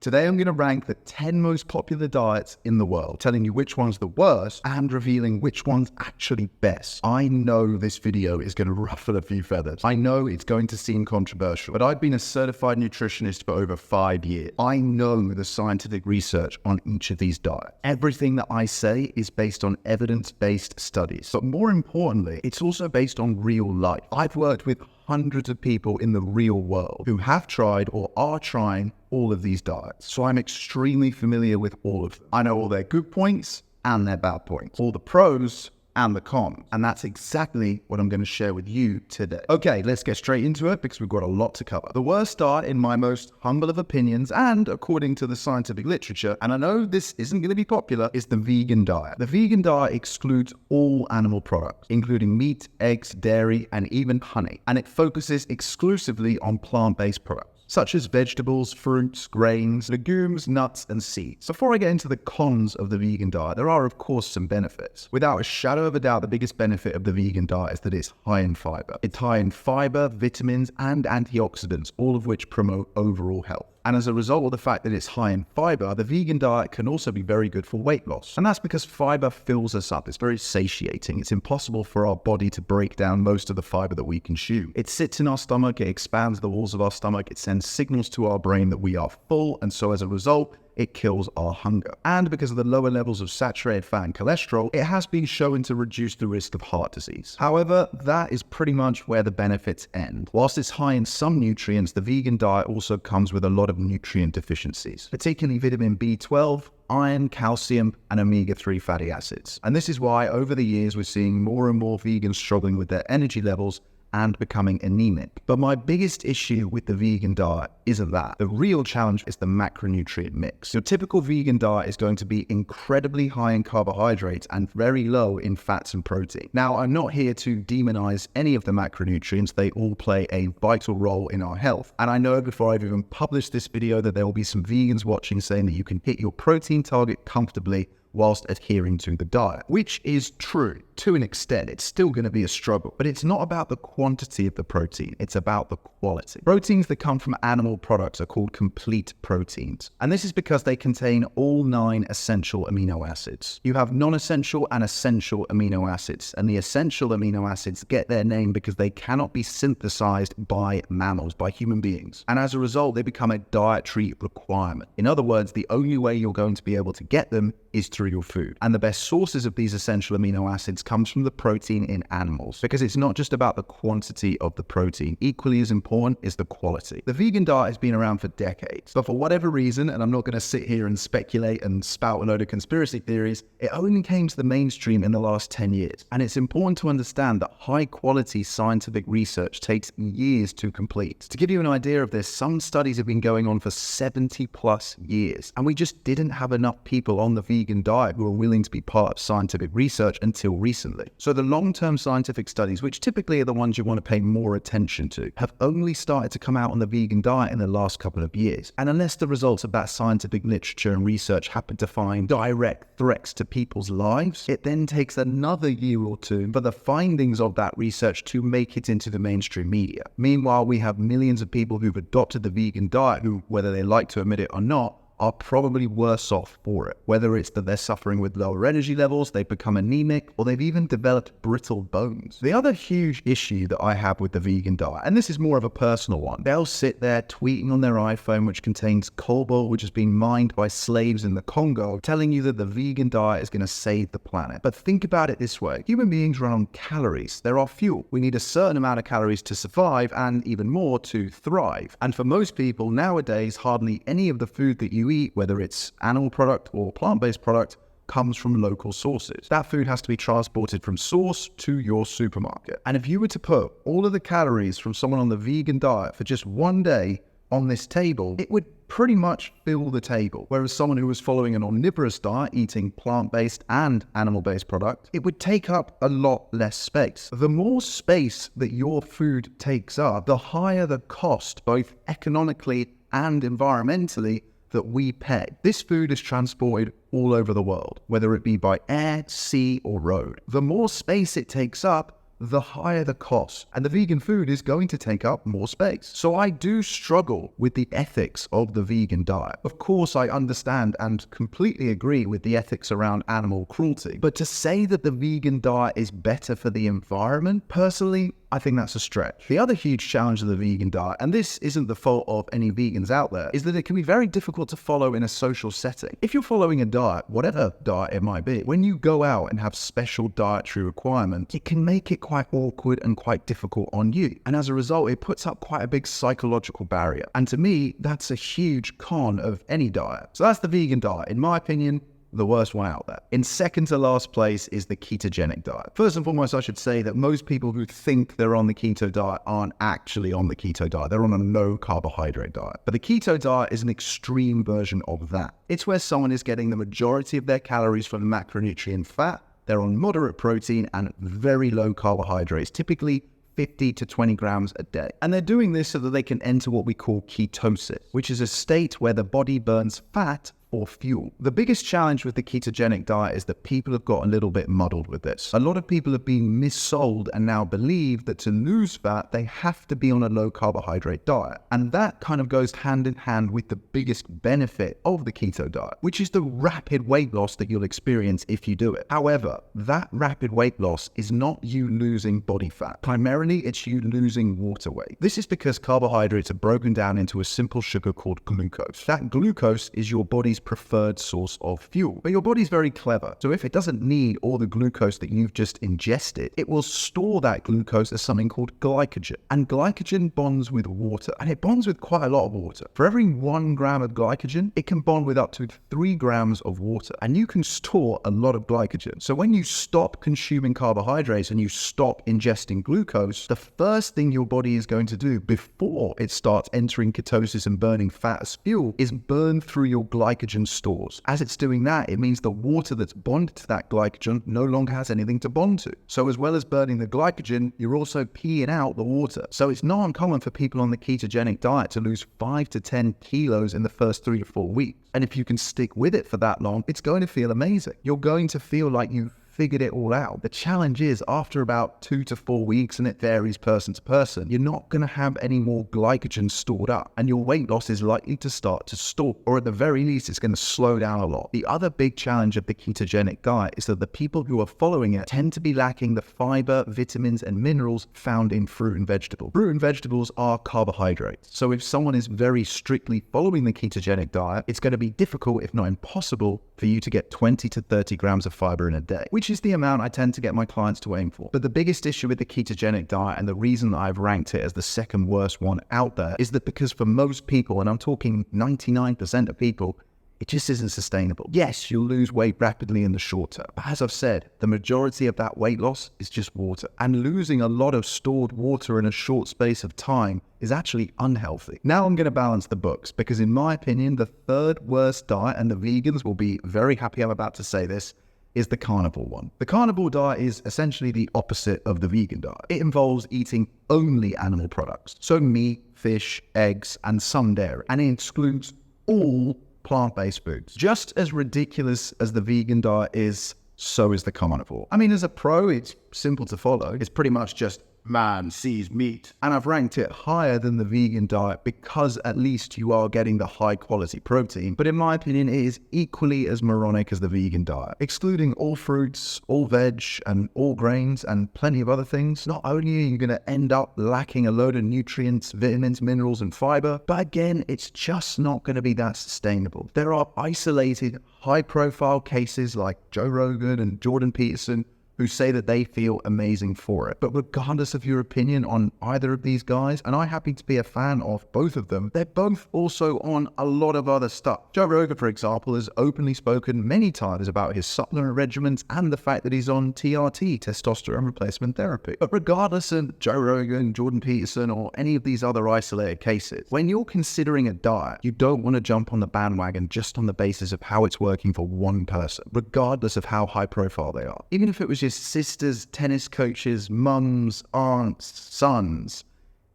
Today I'm going to rank the 10 most popular diets in the world, telling you which one's the worst and revealing which one's actually best. I know this video is going to ruffle a few feathers. I know it's going to seem controversial, but I've been a certified nutritionist for over 5 years. I know the scientific research on each of these diets. Everything that I say is based on evidence-based studies, but more importantly, it's also based on real life. I've worked with hundreds of people in the real world who have tried or are trying all of these diets. So I'm extremely familiar with all of them. I know all their good points and their bad points, all the pros and the cons. And that's exactly what I'm going to share with you today. Okay, let's get straight into it because we've got a lot to cover. The worst diet, in my most humble of opinions and according to the scientific literature, and I know this isn't going to be popular, is the vegan diet. The vegan diet excludes all animal products, including meat, eggs, dairy, and even honey. And it focuses exclusively on plant-based products, such as vegetables, fruits, grains, legumes, nuts, and seeds. Before I get into the cons of the vegan diet, there are of course some benefits. Without a shadow of a doubt, the biggest benefit of the vegan diet is that it's high in fiber. It's high in fiber, vitamins, and antioxidants, all of which promote overall health. And as a result of the fact that it's high in fiber, the vegan diet can also be very good for weight loss. And that's because fiber fills us up. It's very satiating. It's impossible for our body to break down most of the fiber that we consume. It sits in our stomach, it expands the walls of our stomach, it sends signals to our brain that we are full, and so as a result, it kills our hunger. And because of the lower levels of saturated fat and cholesterol, it has been shown to reduce the risk of heart disease. However, that is pretty much where the benefits end. Whilst it's high in some nutrients, the vegan diet also comes with a lot of nutrient deficiencies, particularly vitamin B12, iron, calcium, and omega-3 fatty acids. And this is why over the years we're seeing more and more vegans struggling with their energy levels and becoming anemic. But my biggest issue with the vegan diet isn't that. The real challenge is the macronutrient mix. Your typical vegan diet is going to be incredibly high in carbohydrates and very low in fats and protein. Now, I'm not here to demonize any of the macronutrients. They all play a vital role in our health. And I know before I've even published this video that there will be some vegans watching saying that you can hit your protein target comfortably whilst adhering to the diet, which is true to an extent. It's still going to be a struggle, but it's not about the quantity of the protein, it's about the quality. Proteins that come from animal products are called complete proteins, and this is because they contain all 9 essential amino acids. You have non-essential and essential amino acids, and the essential amino acids get their name because they cannot be synthesized by mammals, by human beings, and as a result they become a dietary requirement. In other words, the only way you're going to be able to get them is through your food. And the best sources of these essential amino acids comes from the protein in animals, because it's not just about the quantity of the protein. Equally as important is the quality. The vegan diet has been around for decades, but for whatever reason, and I'm not going to sit here and speculate and spout a load of conspiracy theories, it only came to the mainstream in the last 10 years. And it's important to understand that high quality scientific research takes years to complete. To give you an idea of this, some studies have been going on for 70 plus years, and we just didn't have enough people on the vegan diet who are willing to be part of scientific research until recently. So the long-term scientific studies, which typically are the ones you want to pay more attention to, have only started to come out on the vegan diet in the last couple of years. And unless the results of that scientific literature and research happen to find direct threats to people's lives, it then takes another year or two for the findings of that research to make it into the mainstream media. Meanwhile, we have millions of people who've adopted the vegan diet who, whether they like to admit it or not, are probably worse off for it. Whether it's that they're suffering with lower energy levels, they've become anemic, or they've even developed brittle bones. The other huge issue that I have with the vegan diet, and this is more of a personal one, they'll sit there tweeting on their iPhone, which contains cobalt, which has been mined by slaves in the Congo, telling you that the vegan diet is going to save the planet. But think about it this way. Human beings run on calories. They're our fuel. We need a certain amount of calories to survive and even more to thrive. And for most people nowadays, hardly any of the food that you eat, whether it's animal product or plant-based product, comes from local sources. That food has to be transported from source to your supermarket. And if you were to put all of the calories from someone on the vegan diet for just one day on this table, it would pretty much fill the table. Whereas someone who was following an omnivorous diet, eating plant-based and animal-based product, it would take up a lot less space. The more space that your food takes up, the higher the cost, both economically and environmentally, that we pay. This food is transported all over the world, whether it be by air, sea, or road. The more space it takes up, the higher the cost, and the vegan food is going to take up more space. So I do struggle with the ethics of the vegan diet. Of course, I understand and completely agree with the ethics around animal cruelty, but to say that the vegan diet is better for the environment, personally, I think that's a stretch. The other huge challenge of the vegan diet, and this isn't the fault of any vegans out there, is that it can be very difficult to follow in a social setting. If you're following a diet, whatever diet it might be, when you go out and have special dietary requirements, it can make it quite awkward and quite difficult on you. And as a result, it puts up quite a big psychological barrier. And to me, that's a huge con of any diet. So that's the vegan diet. In my opinion, the worst one out there. In second to last place is the ketogenic diet. First and foremost, I should say that most people who think they're on the keto diet aren't actually on the keto diet. They're on a low carbohydrate diet. But the keto diet is an extreme version of that. It's where someone is getting the majority of their calories from macronutrient fat. They're on moderate protein and very low carbohydrates, typically 50 to 20 grams a day. And they're doing this so that they can enter what we call ketosis, which is a state where the body burns fat or fuel. The biggest challenge with the ketogenic diet is that people have got a little bit muddled with this. A lot of people have been missold and now believe that to lose fat, they have to be on a low carbohydrate diet. And that kind of goes hand in hand with the biggest benefit of the keto diet, which is the rapid weight loss that you'll experience if you do it. However, that rapid weight loss is not you losing body fat. Primarily, it's you losing water weight. This is because carbohydrates are broken down into a simple sugar called glucose. That glucose is your body's preferred source of fuel. But your body's very clever. So if it doesn't need all the glucose that you've just ingested, it will store that glucose as something called glycogen. And glycogen bonds with water, and it bonds with quite a lot of water. For every 1 gram of glycogen, it can bond with up to 3 grams of water. And you can store a lot of glycogen. So when you stop consuming carbohydrates and you stop ingesting glucose, the first thing your body is going to do before it starts entering ketosis and burning fat as fuel is burn through your glycogen stores. As it's doing that, it means the water that's bonded to that glycogen no longer has anything to bond to. So as well as burning the glycogen, you're also peeing out the water. So it's not uncommon for people on the ketogenic diet to lose 5 to 10 kilos in the first 3 to 4 weeks. And if you can stick with it for that long, it's going to feel amazing. You're going to feel like you've figured it all out. The challenge is after about 2 to 4 weeks, and it varies person to person, you're not going to have any more glycogen stored up and your weight loss is likely to start to stall, or at the very least it's going to slow down a lot. The other big challenge of the ketogenic diet is that the people who are following it tend to be lacking the fiber, vitamins and minerals found in fruit and vegetables. Fruit and vegetables are carbohydrates. So if someone is very strictly following the ketogenic diet, it's going to be difficult, if not impossible, for you to get 20 to 30 grams of fiber in a day, which is the amount I tend to get my clients to aim for. But the biggest issue with the ketogenic diet, and the reason that I've ranked it as the second worst one out there, is that because for most people, and I'm talking 99% of people, it just isn't sustainable. Yes, you'll lose weight rapidly in the short term, but as I've said, the majority of that weight loss is just water. And losing a lot of stored water in a short space of time is actually unhealthy. Now I'm going to balance the books, because in my opinion, the third worst diet, and the vegans will be very happy I'm about to say this, is the carnivore one. The carnivore diet is essentially the opposite of the vegan diet. It involves eating only animal products, so meat, fish, eggs, and some dairy, and it excludes all plant-based foods. Just as ridiculous as the vegan diet is, so is the carnivore. I mean, as a pro, it's simple to follow. It's pretty much just man sees meat. And I've ranked it higher than the vegan diet because at least you are getting the high quality protein. But in my opinion, it is equally as moronic as the vegan diet. Excluding all fruits, all veg, and all grains, and plenty of other things, not only are you going to end up lacking a load of nutrients, vitamins, minerals, and fiber, but again, it's just not going to be that sustainable. There are isolated, high-profile cases like Joe Rogan and Jordan Peterson who say that they feel amazing for it. But regardless of your opinion on either of these guys, and I happen to be a fan of both of them, they're both also on a lot of other stuff. Joe Rogan, for example, has openly spoken many times about his supplement regimens and the fact that he's on TRT, testosterone replacement therapy. But regardless of Joe Rogan, Jordan Peterson, or any of these other isolated cases, when you're considering a diet, you don't want to jump on the bandwagon just on the basis of how it's working for one person, regardless of how high profile they are. Even if it was just sisters, tennis coaches, mums, aunts, sons,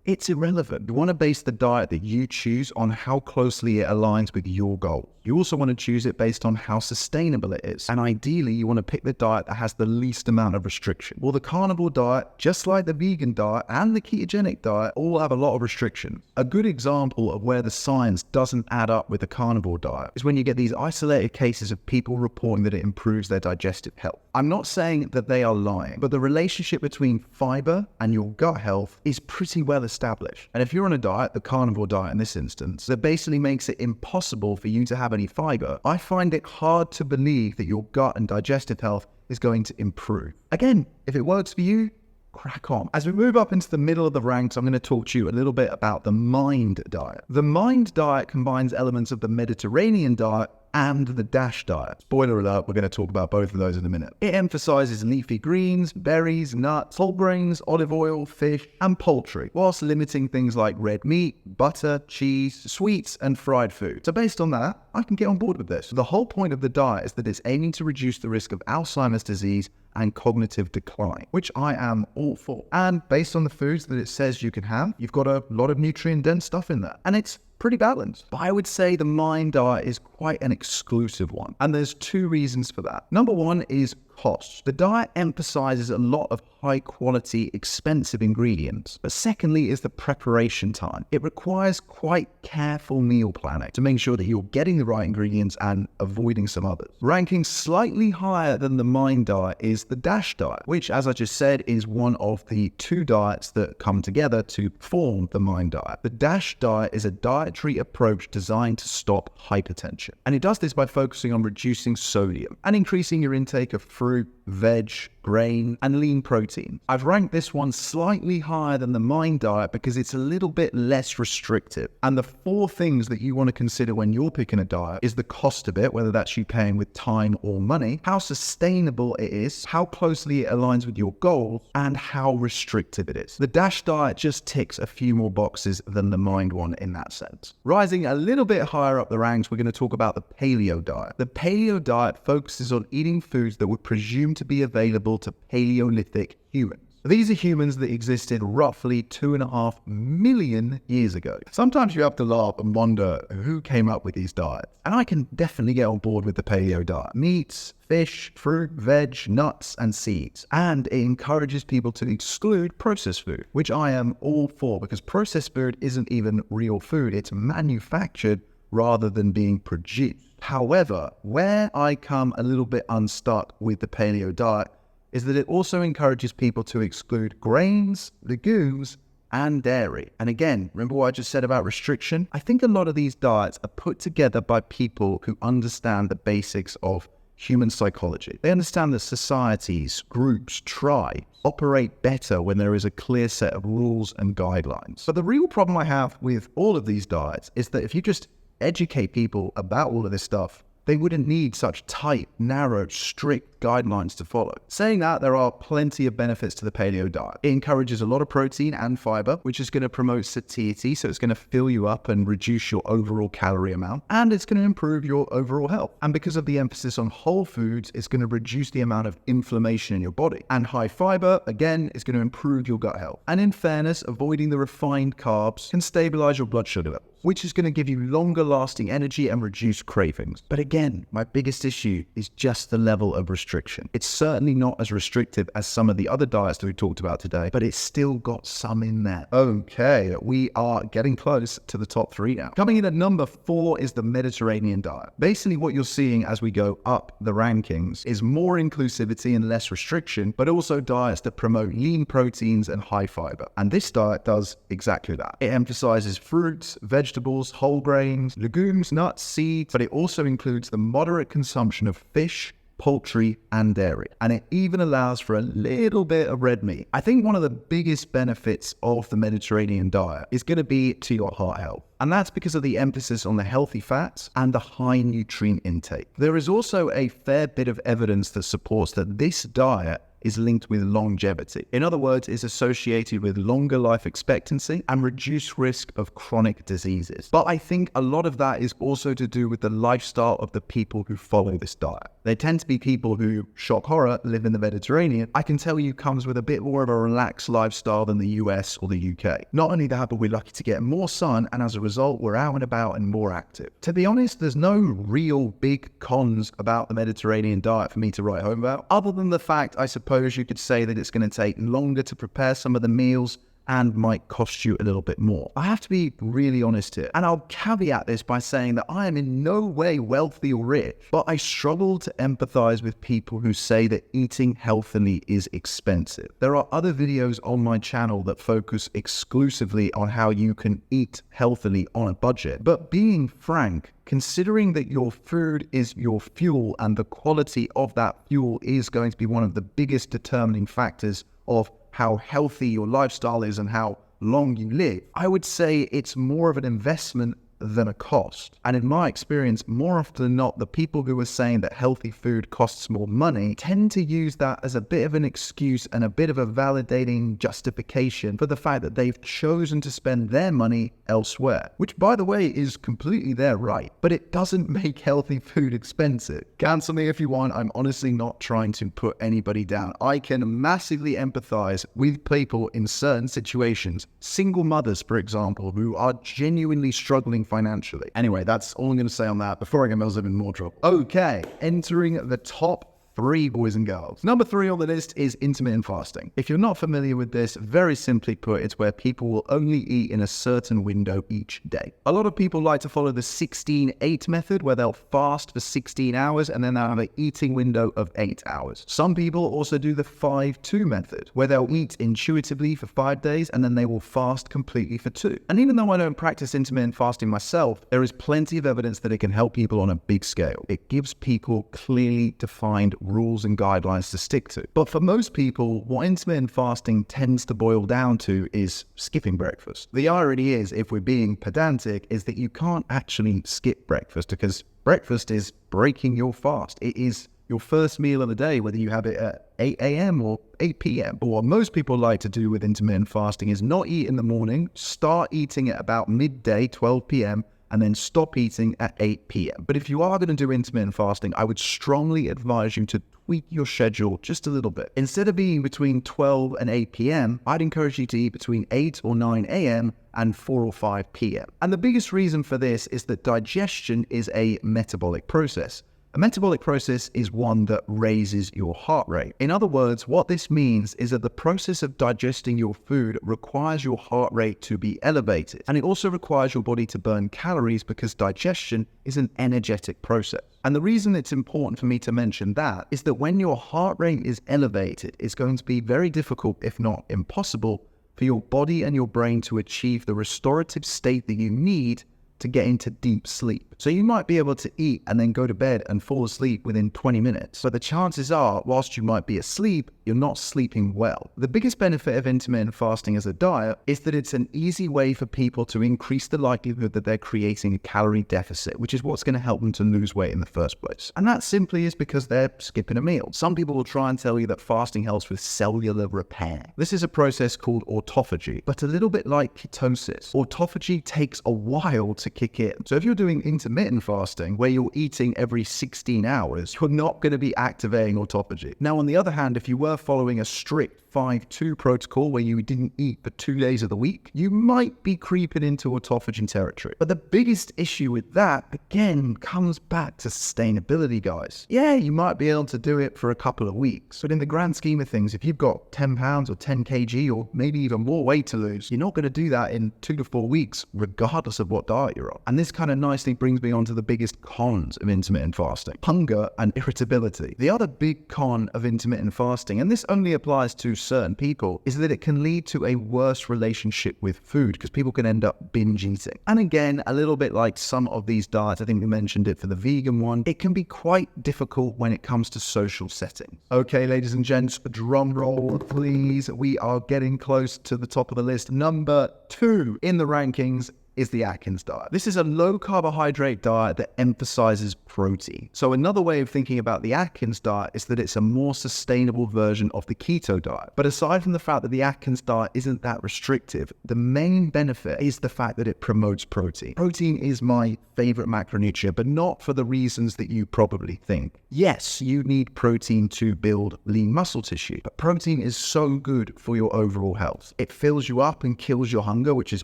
it's irrelevant. You want to base the diet that you choose on how closely it aligns with your goals. You also want to choose it based on how sustainable it is. And ideally, you want to pick the diet that has the least amount of restriction. Well, the carnivore diet, just like the vegan diet and the ketogenic diet, all have a lot of restrictions. A good example of where the science doesn't add up with the carnivore diet is when you get these isolated cases of people reporting that it improves their digestive health. I'm not saying that they are lying, but the relationship between fiber and your gut health is pretty well established. And if you're on a diet, the carnivore diet in this instance, that basically makes it impossible for you to have any fiber, I find it hard to believe that your gut and digestive health is going to improve. Again, if it works for you, crack on. As we move up into the middle of the ranks, I'm going to talk to you a little bit about the MIND diet. The MIND diet combines elements of the Mediterranean diet and the DASH diet. Spoiler alert, we're going to talk about both of those in a minute. It emphasizes leafy greens, berries, nuts, whole grains, olive oil, fish, and poultry, whilst limiting things like red meat, butter, cheese, sweets, and fried food. So based on that, I can get on board with this. The whole point of the diet is that it's aiming to reduce the risk of Alzheimer's disease and cognitive decline, which I am all for. And based on the foods that it says you can have, you've got a lot of nutrient-dense stuff in there. And it's pretty balanced. But I would say the MIND diet is quite an exclusive one. And there's two reasons for that. Number one is cost. The diet emphasizes a lot of high quality, expensive ingredients. But secondly is the preparation time. It requires quite careful meal planning to make sure that you're getting the right ingredients and avoiding some others. Ranking slightly higher than the MIND diet is the DASH diet, which, as I just said, is one of the two diets that come together to form the MIND diet. The DASH diet is a dietary approach designed to stop hypertension. And it does this by focusing on reducing sodium and increasing your intake of fruit, veg, grain, and lean protein. I've ranked this one slightly higher than the MIND diet because it's a little bit less restrictive. And the four things that you want to consider when you're picking a diet is the cost of it, whether that's you paying with time or money, how sustainable it is, how closely it aligns with your goals, and how restrictive it is. The DASH diet just ticks a few more boxes than the MIND one in that sense. Rising a little bit higher up the ranks, we're going to talk about the Paleo diet. The Paleo diet focuses on eating foods that were presumed to be available to Paleolithic humans. These are humans that existed roughly 2.5 million years ago. Sometimes you have to laugh and wonder who came up with these diets. And I can definitely get on board with the Paleo diet. Meats, fish, fruit, veg, nuts, and seeds. And it encourages people to exclude processed food, which I am all for because processed food isn't even real food. It's manufactured rather than being produced. However, where I come a little bit unstuck with the Paleo diet is that it also encourages people to exclude grains, legumes, and dairy. And again, remember what I just said about restriction? I think a lot of these diets are put together by people who understand the basics of human psychology. They understand that societies, groups, tribes operate better when there is a clear set of rules and guidelines. But the real problem I have with all of these diets is that if you just educate people about all of this stuff, they wouldn't need such tight, narrow, strict guidelines to follow. Saying that, there are plenty of benefits to the Paleo diet. It encourages a lot of protein and fiber, which is going to promote satiety, so it's going to fill you up and reduce your overall calorie amount, and it's going to improve your overall health. And because of the emphasis on whole foods, it's going to reduce the amount of inflammation in your body. And high fiber, again, is going to improve your gut health. And in fairness, avoiding the refined carbs can stabilize your blood sugar levels, which is going to give you longer lasting energy and reduce cravings. But again, my biggest issue is just the level of restriction. It's certainly not as restrictive as some of the other diets that we talked about today, but it's still got some in there. Okay, we are getting close to the top 3 now. Coming in at number 4 is the Mediterranean diet. Basically what you're seeing as we go up the rankings is more inclusivity and less restriction, but also diets that promote lean proteins and high fiber. And this diet does exactly that. It emphasizes fruits, vegetables, whole grains, legumes, nuts, seeds, but it also includes the moderate consumption of fish, poultry, and dairy. And it even allows for a little bit of red meat. I think one of the biggest benefits of the Mediterranean diet is going to be to your heart health. And that's because of the emphasis on the healthy fats and the high nutrient intake. There is also a fair bit of evidence that supports that this diet is linked with longevity. In other words, it's associated with longer life expectancy and reduced risk of chronic diseases. But I think a lot of that is also to do with the lifestyle of the people who follow this diet. They tend to be people who, shock horror, live in the Mediterranean. I can tell you comes with a bit more of a relaxed lifestyle than the US or the UK. Not only that, but we're lucky to get more sun, and as a result, we're out and about and more active. To be honest, there's no real big cons about the Mediterranean diet for me to write home about, other than the fact, I suppose you could say that it's going to take longer to prepare some of the meals and might cost you a little bit more. I have to be really honest here, and I'll caveat this by saying that I am in no way wealthy or rich, but I struggle to empathize with people who say that eating healthily is expensive. There are other videos on my channel that focus exclusively on how you can eat healthily on a budget, but being frank, considering that your food is your fuel and the quality of that fuel is going to be one of the biggest determining factors of how healthy your lifestyle is and how long you live, I would say it's more of an investment than a cost. And in my experience, more often than not, the people who are saying that healthy food costs more money tend to use that as a bit of an excuse and a bit of a validating justification for the fact that they've chosen to spend their money elsewhere, which by the way is completely their right, but it doesn't make healthy food expensive. Cancel me if you want. I'm honestly not trying to put anybody down. I can massively empathize with people in certain situations, single mothers, for example, who are genuinely struggling financially. Anyway, that's all I'm going to say on that before I get myself in more trouble. Okay, entering the top 3, boys and girls. Number 3 on the list is intermittent fasting. If you're not familiar with this, very simply put, it's where people will only eat in a certain window each day. A lot of people like to follow the 16-8 method, where they'll fast for 16 hours and then they'll have an eating window of 8 hours. Some people also do the 5-2 method, where they'll eat intuitively for 5 days and then they will fast completely for 2. And even though I don't practice intermittent fasting myself, there is plenty of evidence that it can help people on a big scale. It gives people clearly defined rules and guidelines to stick to. But for most people, what intermittent fasting tends to boil down to is skipping breakfast. The irony is, if we're being pedantic, is that you can't actually skip breakfast because breakfast is breaking your fast. It is your first meal of the day, whether you have it at 8 a.m. or 8 p.m. But what most people like to do with intermittent fasting is not eat in the morning, start eating at about midday, 12 p.m., and then stop eating at 8 p.m. But if you are going to do intermittent fasting, I would strongly advise you to tweak your schedule just a little bit. Instead of being between 12 and 8 p.m., I'd encourage you to eat between 8 or 9 a.m. and 4 or 5 p.m. And the biggest reason for this is that digestion is a metabolic process. A metabolic process is one that raises your heart rate. In other words, what this means is that the process of digesting your food requires your heart rate to be elevated. And it also requires your body to burn calories because digestion is an energetic process. And the reason it's important for me to mention that is that when your heart rate is elevated, it's going to be very difficult, if not impossible, for your body and your brain to achieve the restorative state that you need to get into deep sleep. So you might be able to eat and then go to bed and fall asleep within 20 minutes. But the chances are, whilst you might be asleep, you're not sleeping well. The biggest benefit of intermittent fasting as a diet is that it's an easy way for people to increase the likelihood that they're creating a calorie deficit, which is what's going to help them to lose weight in the first place. And that simply is because they're skipping a meal. Some people will try and tell you that fasting helps with cellular repair. This is a process called autophagy, but a little bit like ketosis. Autophagy takes a while to kick in. So if you're doing intermittent fasting, where you're eating every 16 hours, you're not going to be activating autophagy. Now, on the other hand, if you were following a strict 5-2 protocol where you didn't eat for 2 days of the week, you might be creeping into autophagy territory. But the biggest issue with that, again, comes back to sustainability, guys. Yeah, you might be able to do it for a couple of weeks, but in the grand scheme of things, if you've got 10 pounds or 10 kg or maybe even more weight to lose, you're not going to do that in 2 to 4 weeks, regardless of what diet you're on. And this kind of nicely brings me on to the biggest cons of intermittent fasting: hunger and irritability. The other big con of intermittent fasting, and this only applies to certain people, is that it can lead to a worse relationship with food because people can end up binge eating. And again, a little bit like some of these diets, I think we mentioned it for the vegan one, it can be quite difficult when it comes to social settings. Okay, ladies and gents, drum roll, please. We are getting close to the top of the list. Number 2 in the rankings is the Atkins diet. This is a low carbohydrate diet that emphasizes protein. So another way of thinking about the Atkins diet is that it's a more sustainable version of the keto diet. But aside from the fact that the Atkins diet isn't that restrictive, the main benefit is the fact that it promotes protein. Protein is my favorite macronutrient, but not for the reasons that you probably think. Yes, you need protein to build lean muscle tissue, but protein is so good for your overall health. It fills you up and kills your hunger, which is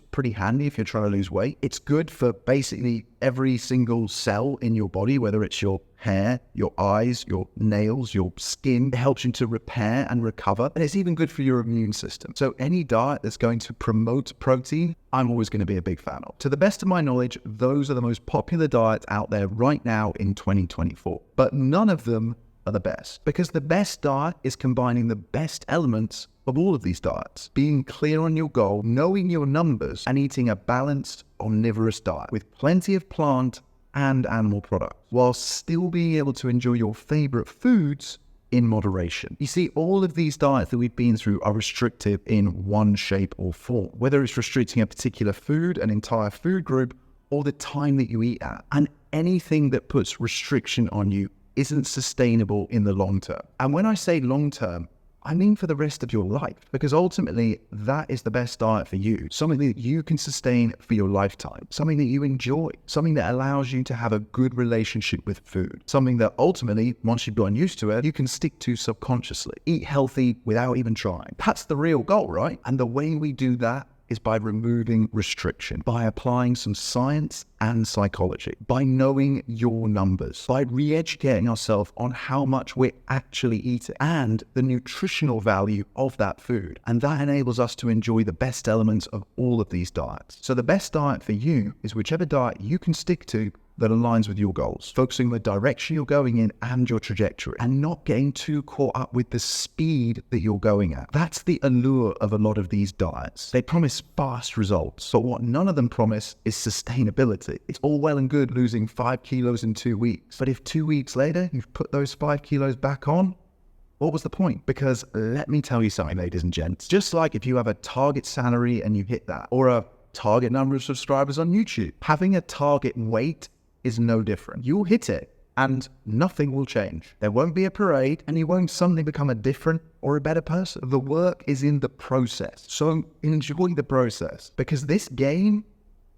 pretty handy if you're trying to lose weight. It's good for basically every single cell in your body, whether it's your hair, your eyes, your nails, your skin. It helps you to repair and recover, and it's even good for your immune system. So any diet that's going to promote protein, I'm always going to be a big fan of. To the best of my knowledge, those are the most popular diets out there right now in 2024, but none of them are the best, because the best diet is combining the best elements of all of these diets. Being clear on your goal, knowing your numbers, and eating a balanced omnivorous diet with plenty of plant and animal products, while still being able to enjoy your favorite foods in moderation. You see, all of these diets that we've been through are restrictive in one shape or form, whether it's restricting a particular food, an entire food group, or the time that you eat at. And anything that puts restriction on you isn't sustainable in the long term. And when I say long term, I mean for the rest of your life, because ultimately that is the best diet for you, something that you can sustain for your lifetime, something that you enjoy, something that allows you to have a good relationship with food, something that ultimately, once you've gotten used to it, you can stick to subconsciously. Eat healthy without even trying. That's the real goal, right? And the way we do that is by removing restriction, by applying some science and psychology, by knowing your numbers, by re-educating ourselves on how much we're actually eating and the nutritional value of that food. And that enables us to enjoy the best elements of all of these diets. So the best diet for you is whichever diet you can stick to that aligns with your goals, focusing on the direction you're going in and your trajectory, and not getting too caught up with the speed that you're going at. That's the allure of a lot of these diets. They promise fast results, but what none of them promise is sustainability. It's all well and good losing 5 kilos in 2 weeks, but if 2 weeks later you've put those 5 kilos back on, what was the point? Because let me tell you something, ladies and gents, just like if you have a target salary and you hit that, or a target number of subscribers on YouTube, having a target weight is no different. You'll hit it and nothing will change. There won't be a parade and you won't suddenly become a different or a better person. The work is in the process. So enjoy the process, because this game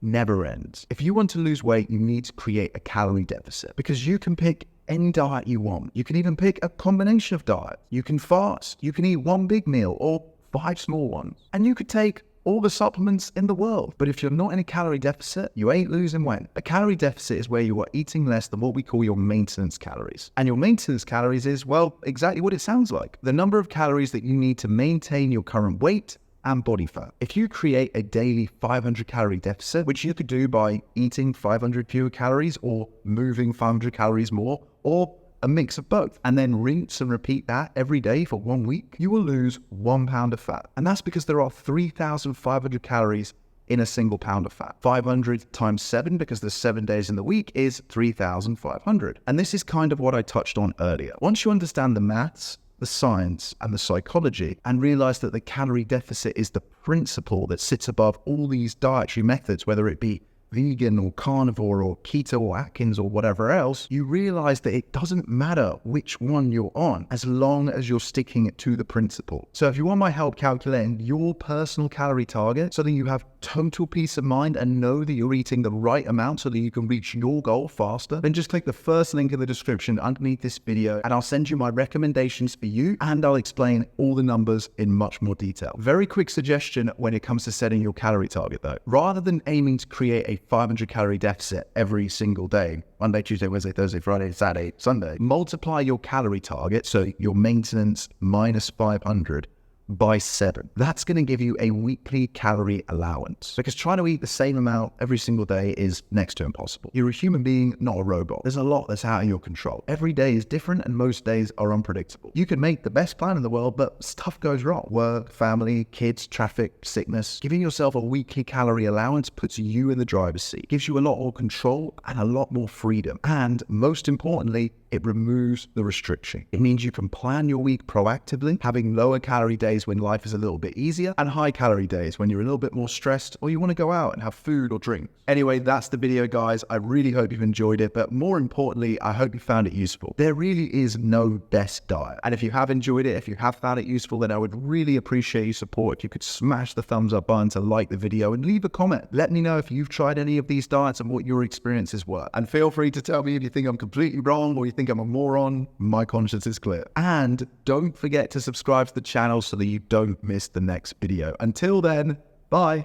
never ends. If you want to lose weight, you need to create a calorie deficit, because you can pick any diet you want. You can even pick a combination of diets. You can fast. You can eat one big meal or 5 small ones. And you could take all the supplements in the world. But if you're not in a calorie deficit, you ain't losing weight. A calorie deficit is where you are eating less than what we call your maintenance calories. And your maintenance calories is, well, exactly what it sounds like. The number of calories that you need to maintain your current weight and body fat. If you create a daily 500 calorie deficit, which you could do by eating 500 fewer calories or moving 500 calories more, or a mix of both, and then rinse and repeat that every day for 1 week, you will lose 1 pound of fat. And that's because there are 3,500 calories in a single pound of fat. 500 times 7, because there's 7 days in the week, is 3,500. And this is kind of what I touched on earlier. Once you understand the maths, the science, and the psychology, and realize that the calorie deficit is the principle that sits above all these dietary methods, whether it be vegan or carnivore or keto or Atkins or whatever else, you realize that it doesn't matter which one you're on as long as you're sticking to the principle. So if you want my help calculating your personal calorie target so that you have total peace of mind and know that you're eating the right amount so that you can reach your goal faster, then just click the first link in the description underneath this video and I'll send you my recommendations for you, and I'll explain all the numbers in much more detail. Very quick suggestion when it comes to setting your calorie target though. Rather than aiming to create a 500 calorie deficit every single day, Monday, Tuesday, Wednesday, Thursday, Friday, Saturday, Sunday, multiply your calorie target, so your maintenance minus 500, by 7. That's going to give you a weekly calorie allowance, because trying to eat the same amount every single day is next to impossible. You're a human being, not a robot. There's a lot that's out of your control. Every day is different and most days are unpredictable. You can make the best plan in the world, but stuff goes wrong. Work, family, kids, traffic, sickness. Giving yourself a weekly calorie allowance puts you in the driver's seat, gives you a lot more control and a lot more freedom. And most importantly, it removes the restriction. It means you can plan your week proactively, having lower calorie days days when life is a little bit easier, and high calorie days when you're a little bit more stressed or you want to go out and have food or drink. Anyway, that's the video, guys. I really hope you've enjoyed it, but more importantly, I hope you found it useful. There really is no best diet. And if you have enjoyed it, if you have found it useful, then I would really appreciate your support if you could smash the thumbs up button to like the video and leave a comment. Let me know if you've tried any of these diets and what your experiences were. And feel free to tell me if you think I'm completely wrong or you think I'm a moron. My conscience is clear. And don't forget to subscribe to the channel so that you don't miss the next video. Until then, bye.